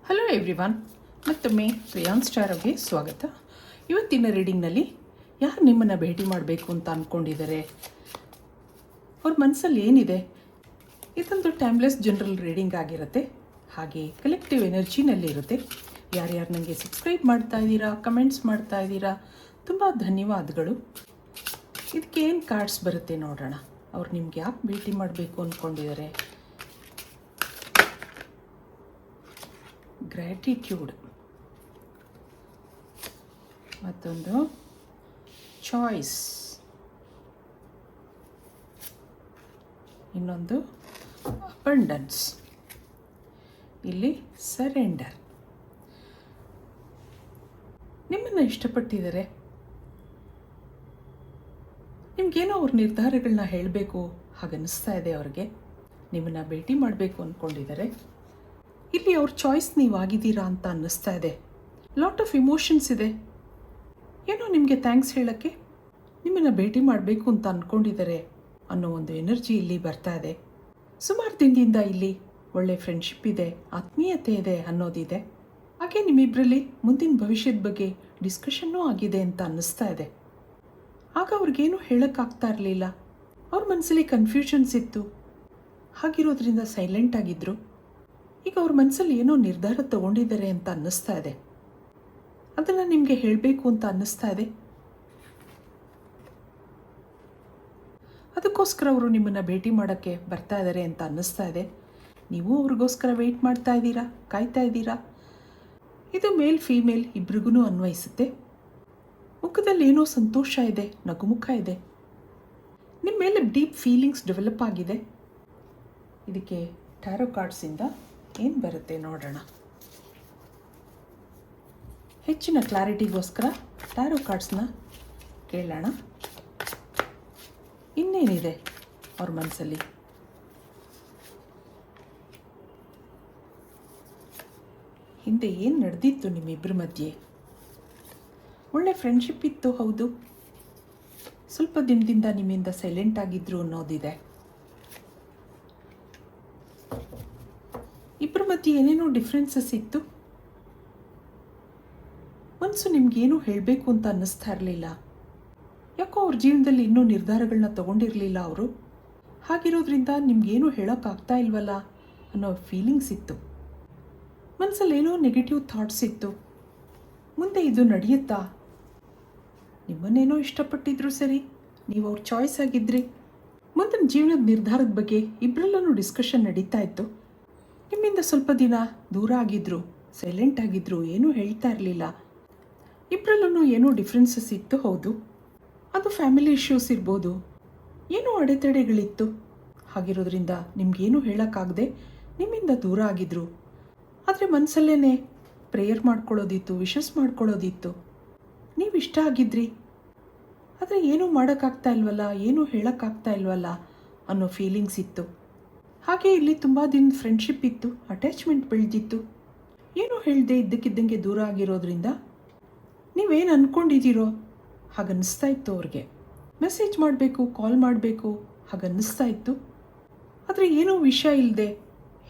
Hello everyone, ಮತ್ತೊಮ್ಮೆ ಪ್ರಿಯಾನ್ ಸ್ಟಾರ್ಗೆ ಸ್ವಾಗತ. ಇವತ್ತಿನ ರೀಡಿಂಗ್ನಲ್ಲಿ ಯಾರು ನಿಮ್ಮನ್ನು ಭೇಟಿ ಮಾಡಬೇಕು ಅಂತ ಅಂದ್ಕೊಂಡಿದ್ದಾರೆ, ಅವ್ರ ಮನಸ್ಸಲ್ಲಿ ಏನಿದೆ, ಇದೊಂದು ಟೈಮ್ಲೆಸ್ ಜನರಲ್ ರೀಡಿಂಗ್ ಆಗಿರುತ್ತೆ. ಹಾಗೆ ಕಲೆಕ್ಟಿವ್ ಎನರ್ಜಿನಲ್ಲಿ ಇರುತ್ತೆ. ಯಾರ್ಯಾರು ನನಗೆ ಸಬ್ಸ್ಕ್ರೈಬ್ ಮಾಡ್ತಾ ಇದ್ದೀರಾ, ಕಮೆಂಟ್ಸ್ ಮಾಡ್ತಾ ಇದ್ದೀರಾ, ತುಂಬ ಧನ್ಯವಾದಗಳು. ಇದಕ್ಕೆ ಏನು ಕಾರ್ಡ್ಸ್ ಬರುತ್ತೆ ನೋಡೋಣ. ಅವ್ರು ನಿಮ್ಗೆ ಯಾಕೆ ಭೇಟಿ ಮಾಡಬೇಕು ಅಂದ್ಕೊಂಡಿದ್ದಾರೆ. ಗ್ರ್ಯಾಟಿಟ್ಯೂಡ್, ಮತ್ತೊಂದು ಚಾಯ್ಸ್, ಇನ್ನೊಂದು ಅಬಂಡನ್ಸ್, ಇಲ್ಲಿ ಸರೆಂಡರ್. ನಿಮ್ಮನ್ನು ಇಷ್ಟಪಟ್ಟಿದ್ದಾರೆ. ನಿಮಗೇನೋ ಅವ್ರ ನಿರ್ಧಾರಗಳನ್ನ ಹೇಳಬೇಕು ಹಾಗನ್ನಿಸ್ತಾ ಇದೆ. ಅವ್ರಿಗೆ ನಿಮ್ಮನ್ನು ಭೇಟಿ ಮಾಡಬೇಕು ಅಂದ್ಕೊಂಡಿದ್ದಾರೆ. ಇಲ್ಲಿ ಅವ್ರ ಚಾಯ್ಸ್ ನೀವಾಗಿದ್ದೀರಾ ಅಂತ ಅನ್ನಿಸ್ತಾ ಇದೆ. ಲಾಟ್ ಆಫ್ ಇಮೋಷನ್ಸ್ ಇದೆ. ಏನೋ ನಿಮಗೆ ಥ್ಯಾಂಕ್ಸ್ ಹೇಳೋಕ್ಕೆ ನಿಮ್ಮನ್ನು ಭೇಟಿ ಮಾಡಬೇಕು ಅಂತ ಅಂದ್ಕೊಂಡಿದ್ದಾರೆ ಅನ್ನೋ ಒಂದು ಎನರ್ಜಿ ಇಲ್ಲಿ ಬರ್ತಾ ಇದೆ. ಸುಮಾರು ದಿನದಿಂದ ಇಲ್ಲಿ ಒಳ್ಳೆ ಫ್ರೆಂಡ್ಶಿಪ್ ಇದೆ, ಆತ್ಮೀಯತೆ ಇದೆ ಅನ್ನೋದಿದೆ. ಹಾಗೆ ನಿಮ್ಮಿಬ್ಬರಲ್ಲಿ ಮುಂದಿನ ಭವಿಷ್ಯದ ಬಗ್ಗೆ ಡಿಸ್ಕಷನ್ನೂ ಆಗಿದೆ ಅಂತ ಅನ್ನಿಸ್ತಾ ಇದೆ. ಆಗ ಅವ್ರಿಗೇನು ಹೇಳೋಕ್ಕಾಗ್ತಾ ಇರಲಿಲ್ಲ. ಅವ್ರ ಮನಸ್ಸಲ್ಲಿ ಕನ್ಫ್ಯೂಷನ್ಸ್ ಇತ್ತು. ಹಾಗಿರೋದ್ರಿಂದ ಸೈಲೆಂಟ್ ಆಗಿದ್ದರು. ಈಗ ಅವ್ರ ಮನಸ್ಸಲ್ಲಿ ಏನೋ ನಿರ್ಧಾರ ತಗೊಂಡಿದ್ದಾರೆ ಅಂತ ಅನ್ನಿಸ್ತಾ ಇದೆ. ಅದನ್ನು ನಿಮಗೆ ಹೇಳಬೇಕು ಅಂತ ಅನ್ನಿಸ್ತಾ ಇದೆ. ಅದಕ್ಕೋಸ್ಕರ ಅವರು ನಿಮ್ಮನ್ನು ಭೇಟಿ ಮಾಡೋಕ್ಕೆ ಬರ್ತಾ ಇದ್ದಾರೆ ಅಂತ ಅನ್ನಿಸ್ತಾ ಇದೆ. ನೀವು ಅವ್ರಿಗೋಸ್ಕರ ವೆಯ್ಟ್ ಮಾಡ್ತಾ ಇದ್ದೀರಾ, ಕಾಯ್ತಾ ಇದ್ದೀರಾ. ಇದು ಮೇಲ್ ಫೀಮೇಲ್ ಇಬ್ರಿಗೂ ಅನ್ವಯಿಸುತ್ತೆ. ಮುಖದಲ್ಲಿ ಏನೋ ಸಂತೋಷ ಇದೆ, ನಗುಮುಖ ಇದೆ. ನಿಮ್ಮ ಮೇಲೆ ಡೀಪ್ ಫೀಲಿಂಗ್ಸ್ ಡೆವಲಪ್ ಆಗಿದೆ. ಇದಕ್ಕೆ ಟ್ಯಾರೋ ಕಾರ್ಡ್ಸಿಂದ ಏನು ಬರುತ್ತೆ ನೋಡೋಣ. ಹೆಚ್ಚಿನ ಕ್ಲಾರಿಟಿಗೋಸ್ಕರ ಟ್ಯಾರೋ ಕಾರ್ಡ್ಸ್ನ ಕೇಳೋಣ. ಇನ್ನೇನಿದೆ ಅವ್ರ ಮನಸ್ಸಲ್ಲಿ. ಹಿಂದೆ ಏನು ನಡೆದಿತ್ತು ನಿಮ್ಮಿಬ್ಬರ ಮಧ್ಯೆ? ಒಳ್ಳೆ ಫ್ರೆಂಡ್ಶಿಪ್ ಇತ್ತು, ಹೌದು. ಸ್ವಲ್ಪ ದಿನದಿಂದ ನಿಮ್ಮಿಂದ ಸೈಲೆಂಟ್ ಆಗಿದ್ರು ಅನ್ನೋದಿದೆ. ಇಬ್ಬರ ಮಧ್ಯೆ ಏನೇನೋ ಡಿಫ್ರೆನ್ಸಸ್ ಇತ್ತು. ಮನಸ್ಸು ನಿಮ್ಗೇನೂ ಹೇಳಬೇಕು ಅಂತ ಅನ್ನಿಸ್ತಾ ಇರಲಿಲ್ಲ. ಯಾಕೋ ಅವ್ರ ಜೀವನದಲ್ಲಿ ಇನ್ನೂ ನಿರ್ಧಾರಗಳನ್ನ ತಗೊಂಡಿರಲಿಲ್ಲ ಅವರು. ಹಾಗಿರೋದ್ರಿಂದ ನಿಮ್ಗೇನೂ ಹೇಳೋಕ್ಕಾಗ್ತಾ ಇಲ್ವಲ್ಲ ಅನ್ನೋ ಫೀಲಿಂಗ್ಸ್ ಇತ್ತು. ಮನಸ್ಸಲ್ಲಿ ಏನೋ ನೆಗೆಟಿವ್ ಥಾಟ್ಸ್ ಇತ್ತು. ಮುಂದೆ ಇದು ನಡೆಯುತ್ತಾ? ನಿಮ್ಮನ್ನೇನೋ ಇಷ್ಟಪಟ್ಟಿದ್ರು ಸರಿ, ನೀವು ಅವ್ರ ಚಾಯ್ಸ್ ಆಗಿದ್ರಿ. ಮುಂದಿನ ಜೀವನದ ನಿರ್ಧಾರದ ಬಗ್ಗೆ ಇಬ್ಬರಲ್ಲೂ ಡಿಸ್ಕಷನ್ ನಡೀತಾ ಇತ್ತು. ನಿಮ್ಮಿಂದ ಸ್ವಲ್ಪ ದಿನ ದೂರ ಆಗಿದ್ರು, ಸೈಲೆಂಟ್ ಆಗಿದ್ರು, ಏನೂ ಹೇಳ್ತಾ ಇರಲಿಲ್ಲ. ಇಬ್ಬರಲ್ಲೂ ಏನೋ ಡಿಫ್ರೆನ್ಸಸ್ ಇತ್ತು, ಹೌದು. ಅದು ಫ್ಯಾಮಿಲಿ ಇಶ್ಯೂಸ್ ಇರ್ಬೋದು, ಏನೋ ಅಡೆತಡೆಗಳಿತ್ತು. ಹಾಗಿರೋದ್ರಿಂದ ನಿಮಗೇನು ಹೇಳೋಕ್ಕಾಗದೆ ನಿಮ್ಮಿಂದ ದೂರ ಆಗಿದ್ರು. ಆದರೆ ಮನಸ್ಸಲ್ಲೇ ಪ್ರೇಯರ್ ಮಾಡ್ಕೊಳ್ಳೋದಿತ್ತು, ವಿಶಸ್ ಮಾಡ್ಕೊಳ್ಳೋದಿತ್ತು. ನೀವು ಇಷ್ಟ ಆಗಿದ್ರಿ, ಆದರೆ ಏನೂ ಮಾಡೋಕ್ಕಾಗ್ತಾ ಇಲ್ವಲ್ಲ, ಏನೂ ಹೇಳೋಕ್ಕಾಗ್ತಾ ಇಲ್ವಲ್ಲ ಅನ್ನೋ ಫೀಲಿಂಗ್ಸ್ ಇತ್ತು. ಹಾಗೆ ಇಲ್ಲಿ ತುಂಬ ದಿನ ಫ್ರೆಂಡ್ಶಿಪ್ ಇತ್ತು, ಅಟ್ಯಾಚ್ಮೆಂಟ್ ಬೆಳೆದಿತ್ತು. ಏನೂ ಹೇಳದೆ ಇದ್ದಕ್ಕಿದ್ದಂಗೆ ದೂರ ಆಗಿರೋದ್ರಿಂದ ನೀವೇನು ಅಂದ್ಕೊಂಡಿದ್ದೀರೋ ಹಾಗನ್ನಿಸ್ತಾ ಇತ್ತು ಅವ್ರಿಗೆ. ಮೆಸೇಜ್ ಮಾಡಬೇಕು, ಕಾಲ್ ಮಾಡಬೇಕು ಹಾಗನ್ನಿಸ್ತಾ ಇತ್ತು. ಆದರೆ ಏನೋ ವಿಷಯ ಇಲ್ಲದೆ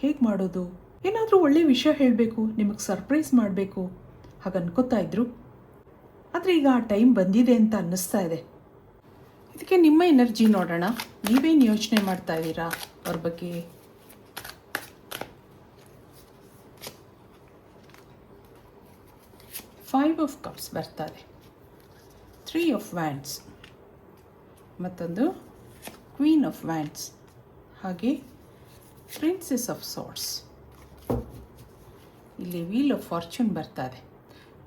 ಹೇಗೆ ಮಾಡೋದು, ಏನಾದರೂ ಒಳ್ಳೆ ವಿಷಯ ಹೇಳಬೇಕು, ನಿಮಗೆ ಸರ್ಪ್ರೈಸ್ ಮಾಡಬೇಕು ಹಾಗನ್ಕೋತಾ ಇದ್ರು. ಆದರೆ ಈಗ ಆ ಟೈಮ್ ಬಂದಿದೆ ಅಂತ ಅನ್ನಿಸ್ತಾ ಇದೆ. ಇದಕ್ಕೆ ನಿಮ್ಮ ಎನರ್ಜಿ ನೋಡೋಣ. ನೀವೇನು ಯೋಚನೆ ಮಾಡ್ತಾ ಇದ್ದೀರಾ ಅವ್ರ ಬಗ್ಗೆ? ಫೈವ್ ಆಫ್ ಕಪ್ಸ್ ಬರ್ತಾರೆ, 3 ಆಫ್ ವ್ಯಾಂಡ್ಸ್, ಮತ್ತೊಂದು ಕ್ವೀನ್ ಆಫ್ ವ್ಯಾಂಡ್ಸ್, ಹಾಗೆ ಪ್ರಿನ್ಸೆಸ್ ಆಫ್ ಸಾರ್ಡ್ಸ್. ಇಲ್ಲಿ ವೀಲ್ ಆಫ್ ಫಾರ್ಚೂನ್ ಬರ್ತಾರೆ,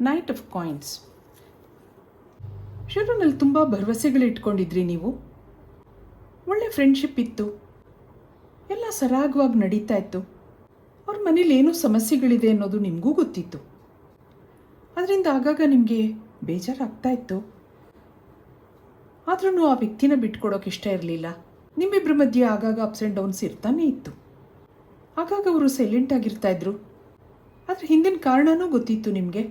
ನೈಟ್ ಆಫ್ ಕಾಯಿನ್ಸ್. ಶುರುನಲ್ಲಿ ತುಂಬ ಭರವಸೆಗಳು ಇಟ್ಕೊಂಡಿದ್ರಿ ನೀವು. ಒಳ್ಳೆ ಫ್ರೆಂಡ್ಶಿಪ್ ಇತ್ತು, ಎಲ್ಲ ಸರಾಗವಾಗಿ ನಡೀತಾ ಇತ್ತು. ಅವ್ರ ಮನೇಲಿ ಏನೋ ಸಮಸ್ಯೆಗಳಿದೆ ಅನ್ನೋದು ನಿಮಗೂ ಗೊತ್ತಿತ್ತು. ಅದರಿಂದ ಆಗಾಗ ನಿಮಗೆ ಬೇಜಾರಾಗ್ತಾ ಇತ್ತು. ಆದ್ರೂ ಆ ವ್ಯಕ್ತಿನ ಬಿಟ್ಕೊಡೋಕೆ ಇಷ್ಟ ಇರಲಿಲ್ಲ. ನಿಮ್ಮಿಬ್ಬರ ಮಧ್ಯೆ ಆಗಾಗ ಅಪ್ಸ್ ಆ್ಯಂಡ್ ಡೌನ್ಸ್ ಇರ್ತಾನೆ ಇತ್ತು. ಆಗಾಗ ಅವರು ಸೈಲೆಂಟ್ ಆಗಿರ್ತಾಯಿದ್ರು. ಆದರೆ ಹಿಂದಿನ ಕಾರಣನೂ ಗೊತ್ತಿತ್ತು ನಿಮಗೆ.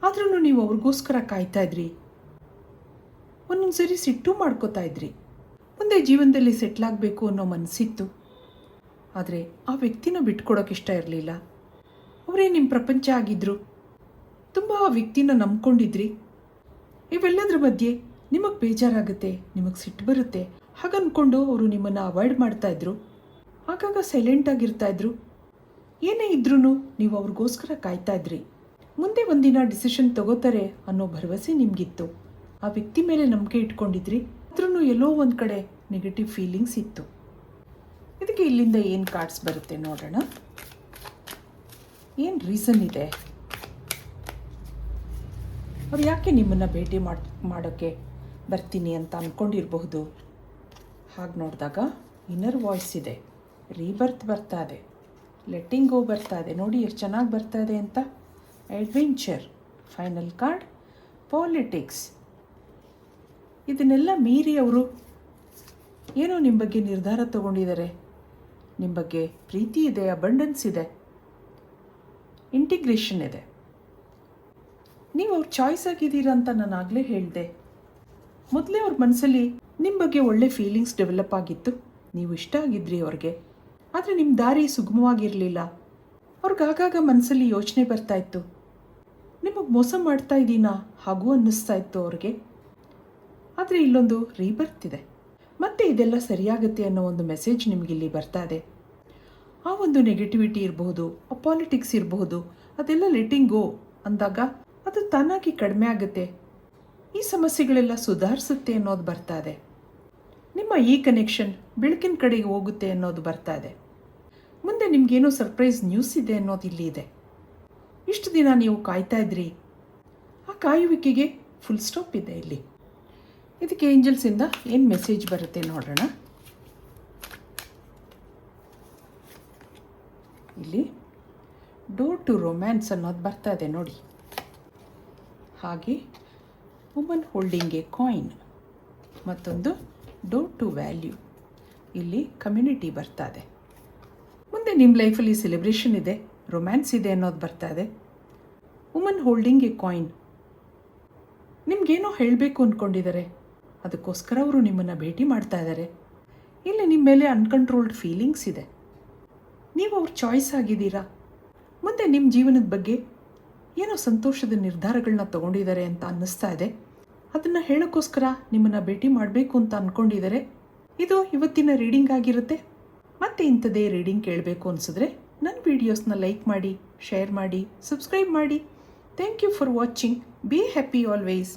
ಆದ್ರೂ ನೀವು ಅವ್ರಿಗೋಸ್ಕರ ಕಾಯ್ತಾ ಇದ್ರಿ. ಒಂದೊಂದು ಸರಿ ಸಿಟ್ಟು ಮಾಡ್ಕೋತಾ ಇದ್ರಿ. ಮುಂದೆ ಜೀವನದಲ್ಲಿ ಸೆಟ್ಲಾಗಬೇಕು ಅನ್ನೋ ಮನಸ್ಸಿತ್ತು. ಆದರೆ ಆ ವ್ಯಕ್ತಿನ ಬಿಟ್ಕೊಡೋಕೆ ಇಷ್ಟ ಇರಲಿಲ್ಲ. ಅವರೇ ನಿಮ್ಮ ಪ್ರಪಂಚ ಆಗಿದ್ರು. ತುಂಬ ಆ ವ್ಯಕ್ತಿನ ನಂಬ್ಕೊಂಡಿದ್ರಿ. ಇವೆಲ್ಲದರ ಮಧ್ಯೆ ನಿಮಗೆ ಬೇಜಾರಾಗುತ್ತೆ, ನಿಮಗೆ ಸಿಟ್ಟು ಬರುತ್ತೆ. ಹಾಗನ್ಕೊಂಡು ಅವರು ನಿಮ್ಮನ್ನು ಅವಾಯ್ಡ್ ಮಾಡ್ತಾಯಿದ್ರು. ಆಗಾಗ ಸೈಲೆಂಟ್ ಆಗಿರ್ತಾಯಿದ್ರು. ಏನೇ ಇದ್ರೂ ನೀವು ಅವ್ರಿಗೋಸ್ಕರ ಕಾಯ್ತಾಯಿದ್ರಿ. ಮುಂದೆ ಒಂದಿನ ಡಿಸಿಷನ್ ತಗೋತಾರೆ ಅನ್ನೋ ಭರವಸೆ ನಿಮಗಿತ್ತು. ಆ ವ್ಯಕ್ತಿ ಮೇಲೆ ನಂಬಿಕೆ ಇಟ್ಕೊಂಡಿದ್ರಿ. ಆದ್ರೂ ಎಲ್ಲೋ ಒಂದು ಕಡೆ ನೆಗೆಟಿವ್ ಫೀಲಿಂಗ್ಸ್ ಇತ್ತು. ಇದಕ್ಕೆ ಇಲ್ಲಿಂದ ಏನು ಕಾರ್ಡ್ಸ್ ಬರುತ್ತೆ ನೋಡೋಣ. ಏನು ರೀಸನ್ ಇದೆ? ಅವ್ರು ಯಾಕೆ ನಿಮ್ಮನ್ನು ಭೇಟಿ ಮಾಡೋಕ್ಕೆ ಬರ್ತೀನಿ ಅಂತ ಅಂದ್ಕೊಂಡಿರಬಹುದು. ಹಾಗೆ ನೋಡಿದಾಗ ಇನ್ನರ್ ವಾಯ್ಸ್ ಇದೆ, ರೀಬರ್ತ್ ಬರ್ತಾ ಇದೆ, ಲೆಟ್ಟಿಂಗ್ ಗೋ ಬರ್ತಾ ಇದೆ. ನೋಡಿ ಎಷ್ಟು ಚೆನ್ನಾಗಿ ಬರ್ತಾ ಇದೆ ಅಂತ. Adventure, final card, politics. ಇದನ್ನೆಲ್ಲ ಮೀರಿ ಅವರು ಏನೋ ನಿಮ್ಮ ಬಗ್ಗೆ ನಿರ್ಧಾರ ತಗೊಂಡಿದ್ದಾರೆ. ನಿಮ್ಮ ಬಗ್ಗೆ ಪ್ರೀತಿ ಇದೆ, ಅಬಂಡೆನ್ಸ್ ಇದೆ, ಇಂಟಿಗ್ರೇಷನ್ ಇದೆ. ನೀವು ಅವ್ರ ಚಾಯ್ಸ್ ಆಗಿದ್ದೀರಾ ಅಂತ ನಾನು ಆಗಲೇ ಹೇಳಿದೆ. ಮೊದಲೇ ಅವ್ರ ಮನಸ್ಸಲ್ಲಿ ನಿಮ್ಮ ಬಗ್ಗೆ ಒಳ್ಳೆ ಫೀಲಿಂಗ್ಸ್ ಡೆವಲಪ್ ಆಗಿತ್ತು. ನೀವು ಇಷ್ಟ ಆಗಿದ್ರಿ ಅವ್ರಿಗೆ. ಆದರೆ ನಿಮ್ಮ ದಾರಿ ಸುಗಮವಾಗಿರಲಿಲ್ಲ. ಅವ್ರಿಗೆ ಆಗಾಗ ಮನಸ್ಸಲ್ಲಿ ಯೋಚನೆ ಬರ್ತಾ ಇತ್ತು, ನಿಮಗೆ ಮೋಸ ಮಾಡ್ತಾ ಇದ್ದೀನಾ ಹಾಗೂ ಅನ್ನಿಸ್ತಾ ಇತ್ತು ಅವ್ರಿಗೆ. ಆದರೆ ಇಲ್ಲೊಂದು ರೀಬರ್ತ್ ಇದೆ. ಮತ್ತೆ ಇದೆಲ್ಲ ಸರಿಯಾಗುತ್ತೆ ಅನ್ನೋ ಒಂದು ಮೆಸೇಜ್ ನಿಮಗಿಲ್ಲಿ ಬರ್ತಾ ಇದೆ. ಆ ಒಂದು ನೆಗೆಟಿವಿಟಿ ಇರಬಹುದು, ಆ ಪಾಲಿಟಿಕ್ಸ್ ಇರಬಹುದು, ಅದೆಲ್ಲ ಲೆಟ್ಟಿಂಗ್ ಗೋ ಅಂದಾಗ ಅದು ತಾನಾಗಿ ಕಡಿಮೆ ಆಗುತ್ತೆ. ಈ ಸಮಸ್ಯೆಗಳೆಲ್ಲ ಸುಧಾರಿಸುತ್ತೆ ಅನ್ನೋದು ಬರ್ತಾ ಇದೆ. ನಿಮ್ಮ ಈ ಕನೆಕ್ಷನ್ ಬೆಳಕಿನ ಕಡೆಗೆ ಹೋಗುತ್ತೆ ಅನ್ನೋದು ಬರ್ತಾ ಇದೆ. ಮುಂದೆ ನಿಮಗೇನೋ ಸರ್ಪ್ರೈಸ್ ನ್ಯೂಸ್ ಇದೆ ಅನ್ನೋದು ಇಲ್ಲಿ ಇದೆ. ಇಷ್ಟು ದಿನ ನೀವು ಕಾಯ್ತಾ ಇದ್ರಿ. ಆ ಕಾಯುವಿಕೆಗೆ ಫುಲ್ ಸ್ಟಾಪ್ ಇದೆ ಇಲ್ಲಿ. ಇದಕ್ಕೆ ಏಂಜಲ್ಸಿಂದ ಏನು ಮೆಸೇಜ್ ಬರುತ್ತೆ ನೋಡೋಣ. ಇಲ್ಲಿ ಡೋರ್ ಟು ರೊಮ್ಯಾನ್ಸ್ ಅನ್ನೋದು ಬರ್ತಾ ಇದೆ ನೋಡಿ. ಹಾಗೆ ವುಮನ್ ಹೋಲ್ಡಿಂಗ್ ಎ ಕಾಯಿನ್, ಮತ್ತೊಂದು ಡೋರ್ ಟು ವ್ಯಾಲ್ಯೂ. ಇಲ್ಲಿ ಕಮ್ಯುನಿಟಿ ಬರ್ತಾ ಇದೆ. ಮುಂದೆ ನಿಮ್ಮ ಲೈಫಲ್ಲಿ ಸೆಲೆಬ್ರೇಷನ್ ಇದೆ, ರೊಮ್ಯಾನ್ಸ್ ಇದೆ ಅನ್ನೋದು ಬರ್ತಾ ಇದೆ. ವುಮನ್ ಹೋಲ್ಡಿಂಗ್ ಎ ಕಾಯಿನ್, ನಿಮಗೇನೋ ಹೇಳಬೇಕು ಅಂದ್ಕೊಂಡಿದ್ದಾರೆ. ಅದಕ್ಕೋಸ್ಕರ ಅವರು ನಿಮ್ಮನ್ನು ಭೇಟಿ ಮಾಡ್ತಾ ಇದ್ದಾರೆ. ಇಲ್ಲಿ ನಿಮ್ಮ ಮೇಲೆ ಅನ್ಕಂಟ್ರೋಲ್ಡ್ ಫೀಲಿಂಗ್ಸ್ ಇದೆ. ನೀವು ಅವ್ರ ಚಾಯ್ಸ್ ಆಗಿದ್ದೀರಾ. ಮುಂದೆ ನಿಮ್ಮ ಜೀವನದ ಬಗ್ಗೆ ಏನೋ ಸಂತೋಷದ ನಿರ್ಧಾರಗಳನ್ನ ತಗೊಂಡಿದ್ದಾರೆ ಅಂತ ಅನ್ನಿಸ್ತಾ ಇದೆ. ಅದನ್ನು ಹೇಳೋಕ್ಕೋಸ್ಕರ ನಿಮ್ಮನ್ನು ಭೇಟಿ ಮಾಡಬೇಕು ಅಂತ ಅಂದ್ಕೊಂಡಿದ್ದಾರೆ. ಇದು ಇವತ್ತಿನ ರೀಡಿಂಗ್ ಆಗಿರುತ್ತೆ. ಮತ್ತೆ ಇಂಥದ್ದೇ ರೀಡಿಂಗ್ ಕೇಳಬೇಕು ಅನಿಸಿದ್ರೆ ನನ್ನ ವೀಡಿಯೋಸ್ನ ಲೈಕ್ ಮಾಡಿ, ಶೇರ್ ಮಾಡಿ, ಸಬ್ಸ್ಕ್ರೈಬ್ ಮಾಡಿ. Thank you for watching. Be happy always.